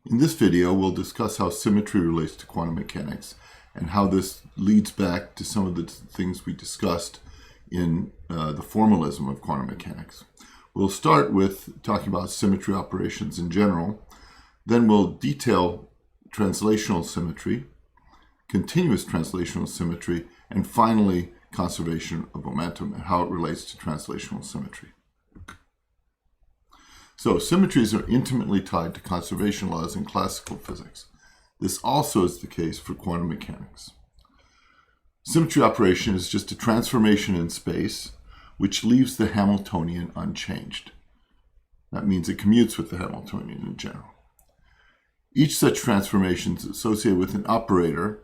In this video, we'll discuss how symmetry relates to quantum mechanics and how this leads back to some of the things we discussed in the formalism of quantum mechanics. We'll start with talking about symmetry operations in general, then we'll detail translational symmetry, continuous translational symmetry, and finally conservation of momentum and how it relates to translational symmetry. So symmetries are intimately tied to conservation laws in classical physics. This also is the case for quantum mechanics. Symmetry operation is just a transformation in space which leaves the Hamiltonian unchanged. That means it commutes with the Hamiltonian in general. Each such transformation is associated with an operator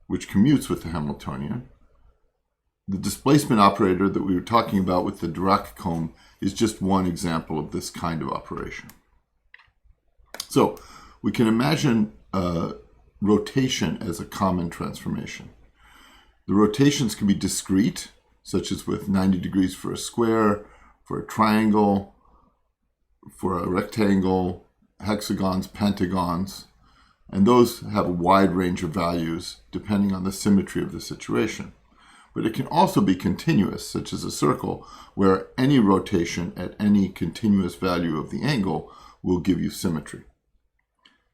which commutes with the Hamiltonian. The displacement operator that we were talking about with the Dirac comb is just one example of this kind of operation. So we can imagine rotation as a common transformation. The rotations can be discrete, such as with 90 degrees for a square, for a triangle, for a rectangle, hexagons, pentagons, and those have a wide range of values depending on the symmetry of the situation. But it can also be continuous, such as a circle, where any rotation at any continuous value of the angle will give you symmetry.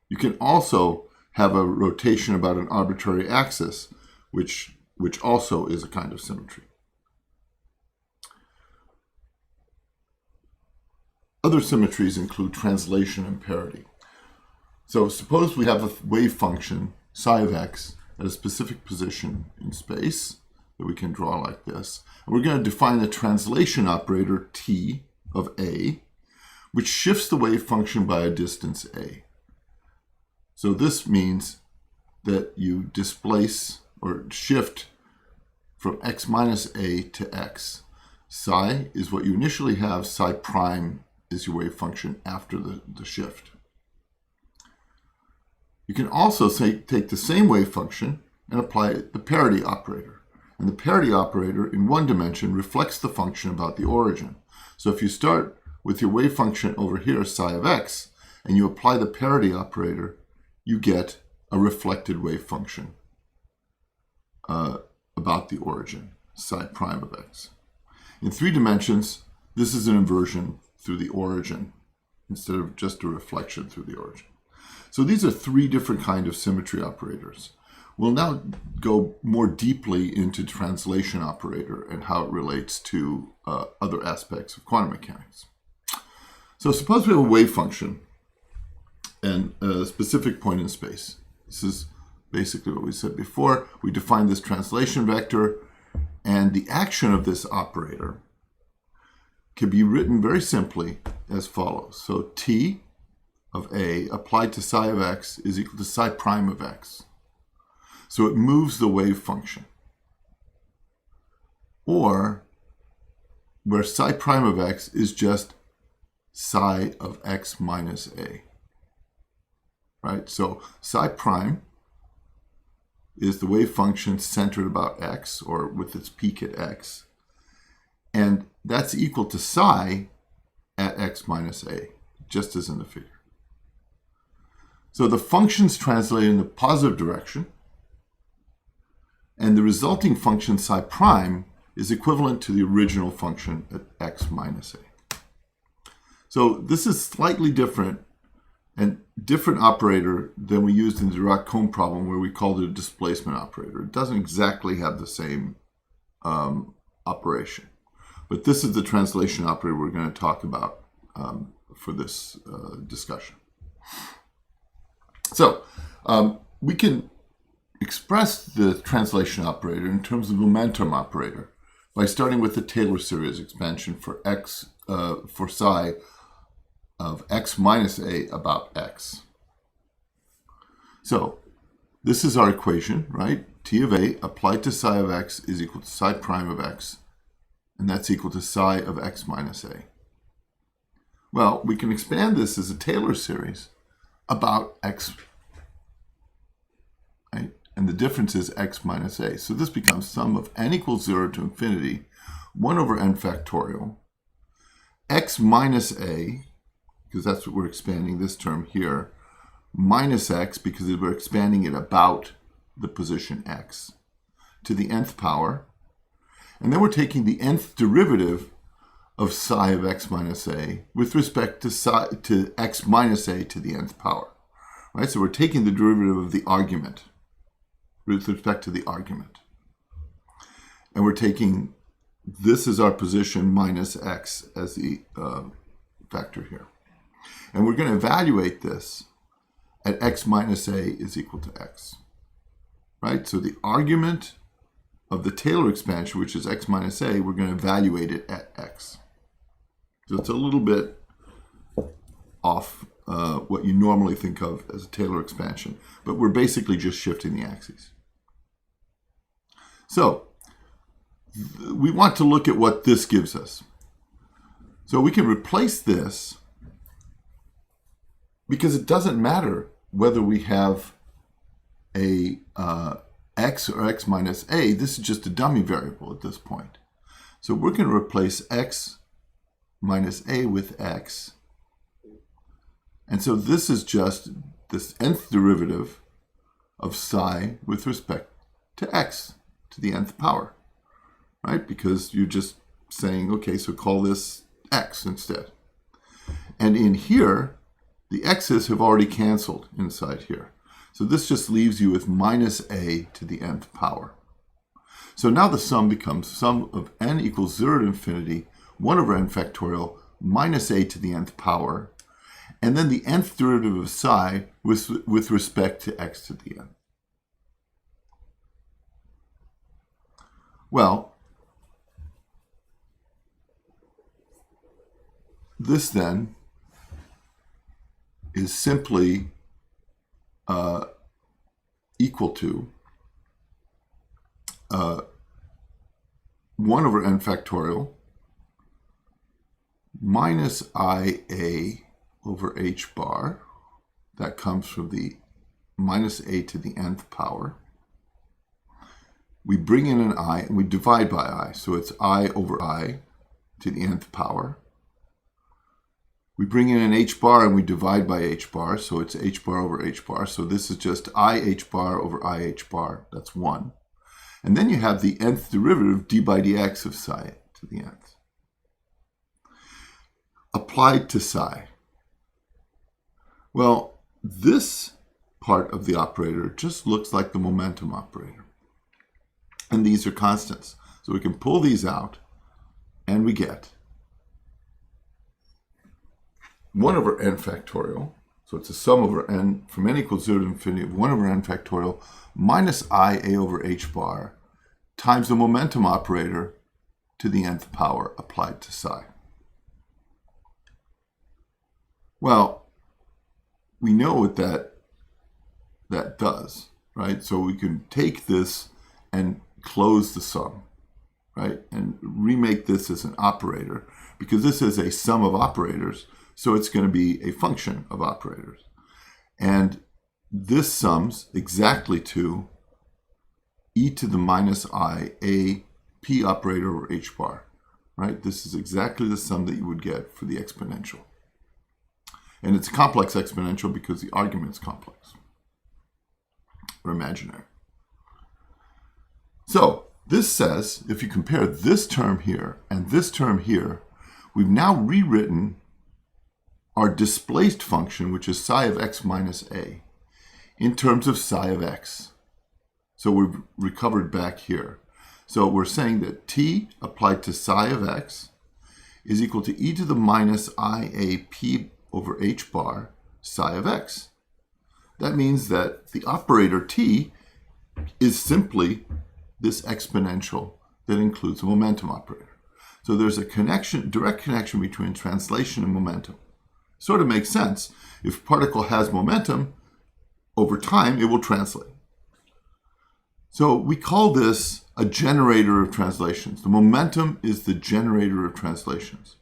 You can also have a rotation about an arbitrary axis, which also is a kind of symmetry. Other symmetries include translation and parity. So suppose we have a wave function, psi of x, at a specific position in space, that we can draw like this. And we're going to define the translation operator t of a, which shifts the wave function by a distance a. So this means that you displace or shift from x minus a to x. Psi is what you initially have, psi prime is your wave function after the shift. You can also take the same wave function and apply the parity operator. And the parity operator in one dimension reflects the function about the origin. So if you start with your wave function over here, psi of x, and you apply the parity operator, you get a reflected wave function about the origin, psi prime of x. In 3 dimensions, this is an inversion through the origin instead of just a reflection through the origin. So these are 3 different kinds of symmetry operators. We'll now go more deeply into translation operator and how it relates to other aspects of quantum mechanics. So suppose we have a wave function and a specific point in space. This is basically what we said before. We define this translation vector, and the action of this operator can be written very simply as follows. So t of a applied to psi of x is equal to psi prime of x. So it moves the wave function. Or where psi prime of x is just psi of x minus a. Right? So psi prime is the wave function centered about x, or with its peak at x. And that's equal to psi at x minus a, just as in the figure. So the functions translate in the positive direction, and the resulting function psi prime is equivalent to the original function at x minus a. So this is slightly different and different operator than we used in the Dirac comb problem, where we called it a displacement operator. It doesn't exactly have the same operation. But this is the translation operator we're going to talk about for this discussion. So we can express the translation operator in terms of momentum operator by starting with the Taylor series expansion for x for psi of x minus a about x. So this is our equation, right? T of a applied to psi of x is equal to psi prime of x, and that's equal to psi of x minus a. Well, we can expand this as a Taylor series about x, right? And the difference is x minus a. So this becomes sum of n equals 0 to infinity, 1 over n factorial, x minus a, because that's what we're expanding this term here, minus x, because we're expanding it about the position x, to the nth power. And then we're taking the nth derivative of psi of x minus a with respect to x minus a to the nth power. Right? So we're taking the derivative of the argument with respect to the argument. And we're taking, this is our position minus x as the factor here. And we're going to evaluate this at x minus a is equal to x. Right? So the argument of the Taylor expansion, which is x minus a, we're going to evaluate it at x. So it's a little bit off what you normally think of as a Taylor expansion, but we're basically just shifting the axes. So we want to look at what this gives us. So we can replace this, because it doesn't matter whether we have a x or x minus a. This is just a dummy variable at this point. So we're going to replace x minus a with x. And so this is just this nth derivative of psi with respect to x to the nth power, right? Because you're just saying, okay, so call this x instead. And in here, the x's have already canceled inside here. So this just leaves you with minus a to the nth power. So now the sum becomes sum of n equals 0 to infinity, 1 over n factorial, minus a to the nth power, and then the nth derivative of psi with respect to x to the n. Well, this then is simply equal to 1 over n factorial minus IA over h bar. That comes from the minus a to the nth power. We bring in an I and we divide by I. So it's I over I to the nth power. We bring in an h bar and we divide by h bar. So it's h bar over h bar. So this is just I h bar over I h bar. That's 1. And then you have the nth derivative d by dx of psi to the nth. Applied to psi. Well, this part of the operator just looks like the momentum operator. And these are constants. So we can pull these out and we get 1 over n factorial. So it's a sum over n from n equals 0 to infinity of 1 over n factorial minus IA over h bar times the momentum operator to the nth power applied to psi. Well, we know what that does, right? So we can take this and close the sum, right? And remake this as an operator, because this is a sum of operators, so it's going to be a function of operators. And this sums exactly to e to the minus I a p operator over h bar, right? This is exactly the sum that you would get for the exponential. And it's a complex exponential because the argument is complex or imaginary. So this says, if you compare this term here and this term here, we've now rewritten our displaced function, which is psi of x minus a, in terms of psi of x. So we've recovered back here. So we're saying that t applied to psi of x is equal to e to the minus ia p over h bar psi of x. That means that the operator t is simply this exponential that includes a momentum operator. So there's a connection, direct connection between translation and momentum. Sort of makes sense. If a particle has momentum, over time it will translate. So we call this a generator of translations. The momentum is the generator of translations.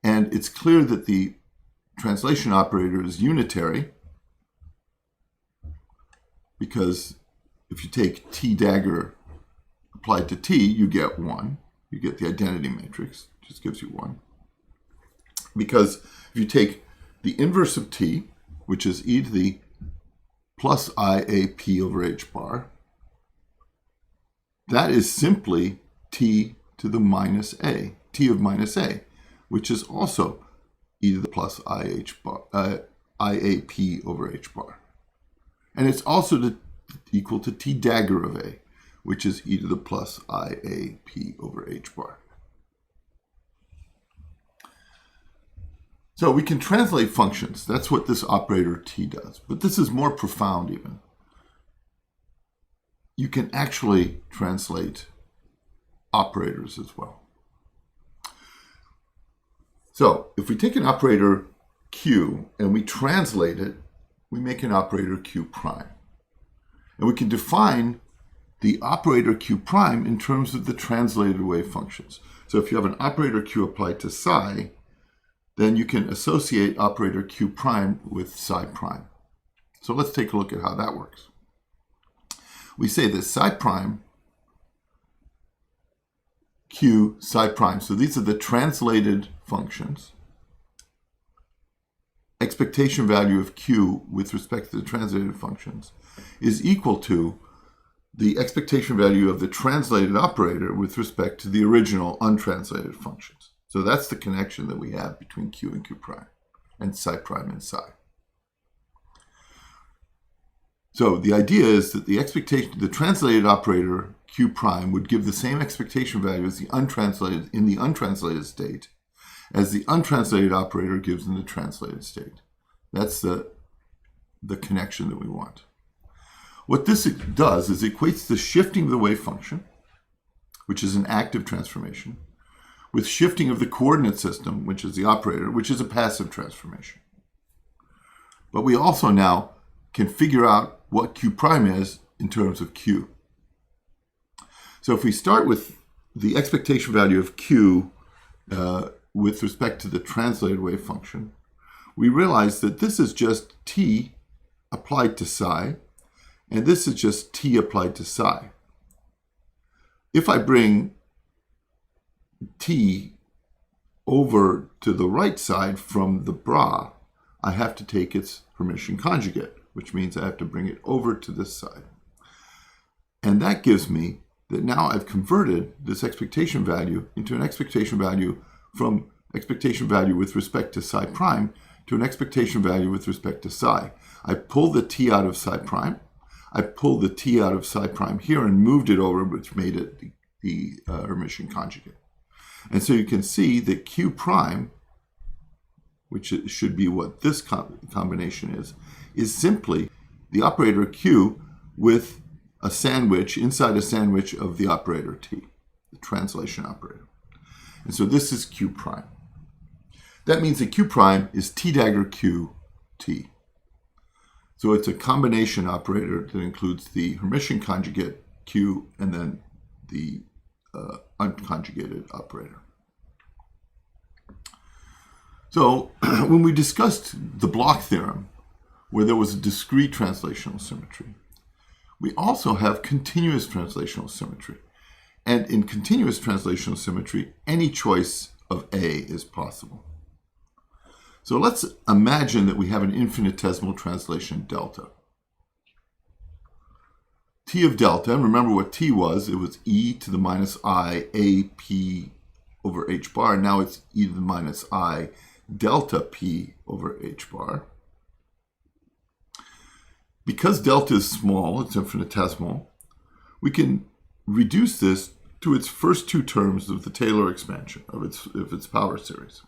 And it's clear that the translation operator is unitary, because if you take t dagger applied to t, you get 1. You get the identity matrix, just gives you 1. Because if you take the inverse of t, which is e to the plus IAP over h bar, that is simply t to the minus a, t of minus a, which is also e to the plus IAP over h bar. And it's also equal to t dagger of a, which is e to the plus IAP over h bar. So we can translate functions. That's what this operator t does. But this is more profound even. You can actually translate operators as well. So if we take an operator q and we translate it, we make an operator q prime. And we can define the operator q prime in terms of the translated wave functions. So if you have an operator q applied to psi, then you can associate operator q prime with psi prime. So let's take a look at how that works. We say that psi prime, q, psi prime, so these are the translated functions. Expectation value of q with respect to the translated functions is equal to the expectation value of the translated operator with respect to the original untranslated functions. So that's the connection that we have between q and q prime, and psi prime and psi. So the idea is that the translated operator q prime would give the same expectation value as the untranslated state as the untranslated operator gives in the translated state. That's the connection that we want. What this does is equates the shifting of the wave function, which is an active transformation, with shifting of the coordinate system, which is the operator, which is a passive transformation. But we also now can figure out what q prime is in terms of q. So if we start with the expectation value of q with respect to the translated wave function, we realize that this is just t applied to psi, and this is just t applied to psi. If I bring t over to the right side from the bra, I have to take its Hermitian conjugate, which means I have to bring it over to this side. And that gives me that now I've converted this expectation value into an expectation value from expectation value with respect to psi prime to an expectation value with respect to psi. I pulled the t out of psi prime. I pulled the t out of psi prime here and moved it over, which made it the Hermitian conjugate. And so you can see that q prime, which should be what this combination is simply the operator q with a sandwich, inside a sandwich of the operator t, the translation operator. And so this is q prime. That means that q prime is t dagger q t. So it's a combination operator that includes the Hermitian conjugate q and then the unconjugated operator. So when we discussed the Bloch theorem, where there was a discrete translational symmetry, we also have continuous translational symmetry. And in continuous translational symmetry, any choice of A is possible. So let's imagine that we have an infinitesimal translation delta. T of delta, and remember what T was, it was e to the minus I AP over h bar. Now it's e to the minus I delta p over h bar. Because delta is small, it's infinitesimal, we can reduce this to its first two terms of the Taylor expansion of its power series.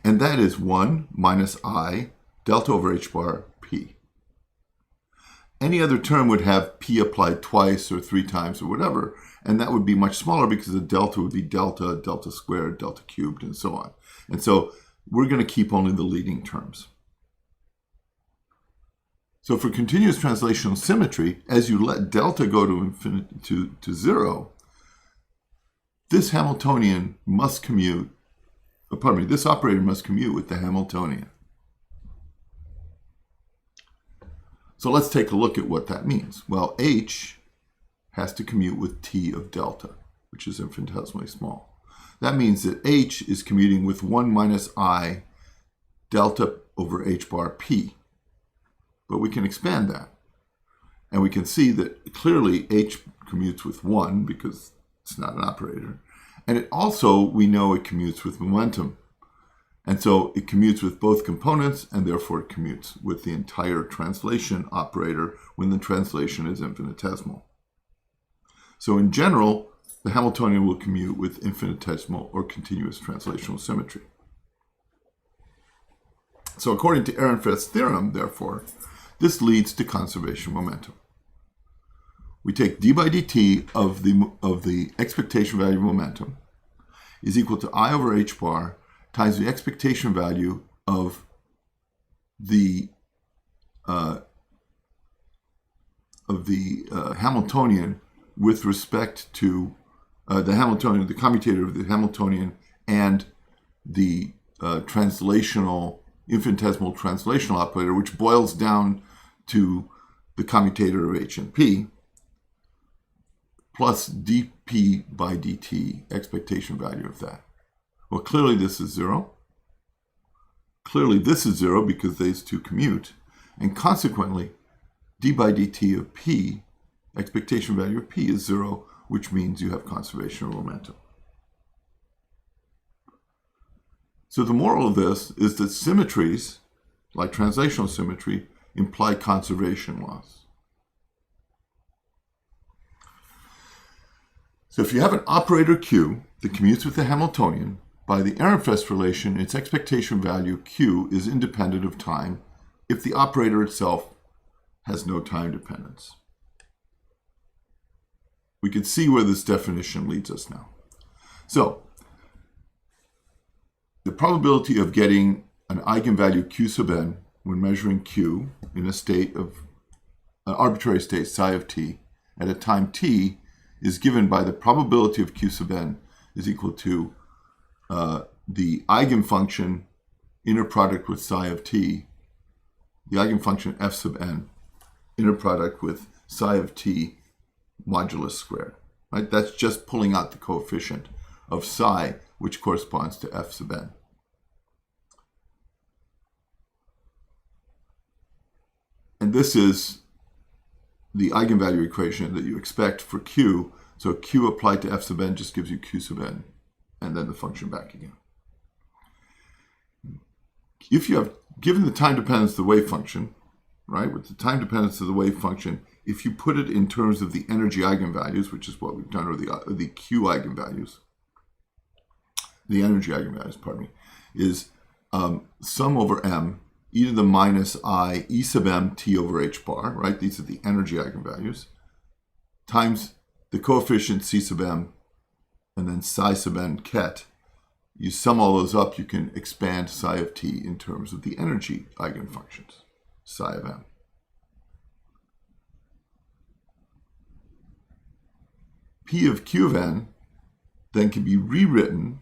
And that is 1 minus I delta over h bar p. Any other term would have p applied twice or three times or whatever, and that would be much smaller because the delta would be delta, delta squared, delta cubed, and so on. And so we're going to keep only the leading terms. So for continuous translational symmetry, as you let delta go to infinity to zero, this Hamiltonian must commute, this operator must commute with the Hamiltonian. So let's take a look at what that means. Well, h has to commute with t of delta, which is infinitesimally small. That means that h is commuting with 1 minus I delta over h bar p. but we can expand that. And we can see that clearly H commutes with 1 because it's not an operator. And it also, we know it commutes with momentum. And so it commutes with both components, and therefore it commutes with the entire translation operator when the translation is infinitesimal. So in general, the Hamiltonian will commute with infinitesimal or continuous translational symmetry. So according to Ehrenfest's theorem, therefore, this leads to conservation momentum. We take d by dt of the expectation value of momentum is equal to I over h bar times the expectation value of the Hamiltonian with respect to the commutator of the Hamiltonian and the infinitesimal translational operator, which boils down to the commutator of h and p, plus dp by dt, expectation value of that. Well, clearly this is 0. Clearly this is 0 because these two commute. And consequently, d by dt of p, expectation value of p, is 0, which means you have conservation of momentum. So the moral of this is that symmetries, like translational symmetry, imply conservation laws. So if you have an operator Q that commutes with the Hamiltonian, by the Ehrenfest relation, its expectation value Q is independent of time if the operator itself has no time dependence. We can see where this definition leads us now. So the probability of getting an eigenvalue Q sub n when measuring Q in a state of an arbitrary state psi of t at a time t is given by the probability of Q sub n is equal to the eigenfunction inner product with psi of t, the eigenfunction f sub n inner product with psi of t modulus squared. Right? That's just pulling out the coefficient of psi, which corresponds to f sub n. And this is the eigenvalue equation that you expect for Q. So Q applied to f sub n just gives you Q sub n, and then the function back again. If you have given the time dependence of the wave function, right, with the time dependence of the wave function, if you put it in terms of the energy eigenvalues, which is what we've done, or the Q eigenvalues, the energy eigenvalues, pardon me, is sum over m, e to the minus I e sub m t over h bar, right? These are the energy eigenvalues, times the coefficient c sub m, and then psi sub n ket. You sum all those up, you can expand psi of t in terms of the energy eigenfunctions, psi of m. P of Q of n then can be rewritten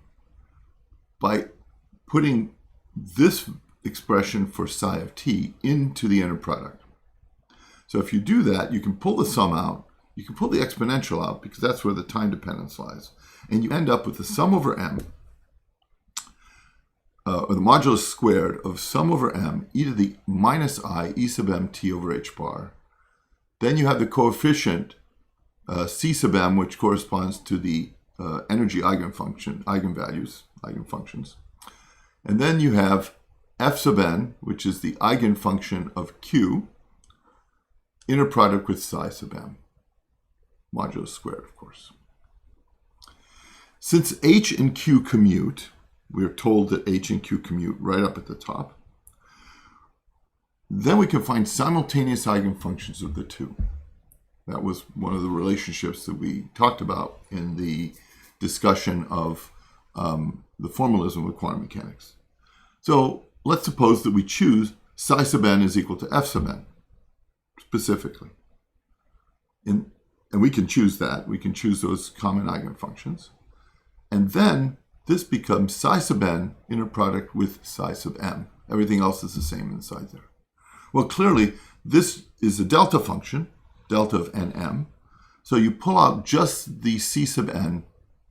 by putting this expression for psi of t into the inner product. So if you do that, you can pull the sum out, you can pull the exponential out because that's where the time dependence lies, and you end up with the sum over m, or the modulus squared of sum over m e to the minus I e sub m t over h bar. Then you have the coefficient c sub m, which corresponds to the energy eigenfunctions. And then you have f sub n, which is the eigenfunction of Q, inner product with psi sub m, modulus squared, of course. Since h and q commute, we're told that h and q commute right up at the top, then we can find simultaneous eigenfunctions of the two. That was one of the relationships that we talked about in the discussion of the formalism of quantum mechanics. So let's suppose that we choose psi sub n is equal to f sub n, specifically. And we can choose that. We can choose those common eigenfunctions. And then this becomes psi sub n inner product with psi sub m. Everything else is the same inside there. Well, clearly, this is a delta function, delta of nm. So you pull out just the c sub n,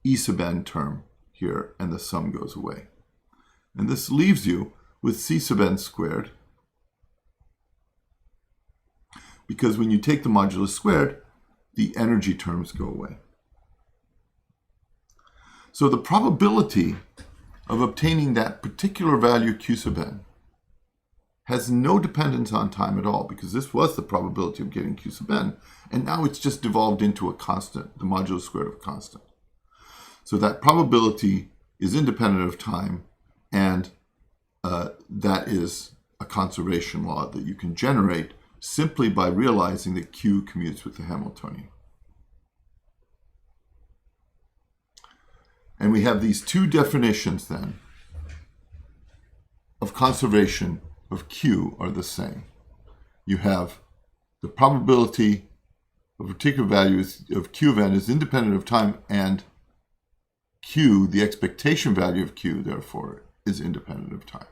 e sub n term here, and the sum goes away. And this leaves you with c sub n squared because when you take the modulus squared, the energy terms go away. So the probability of obtaining that particular value Q sub n has no dependence on time at all, because this was the probability of getting Q sub n, and now it's just devolved into a constant, the modulus squared of a constant. So that probability is independent of time, and that is a conservation law that you can generate simply by realizing that Q commutes with the Hamiltonian. And we have these two definitions then of conservation of Q are the same. You have the probability of a particular value of Q of n is independent of time, and Q, the expectation value of Q, therefore, is independent of time.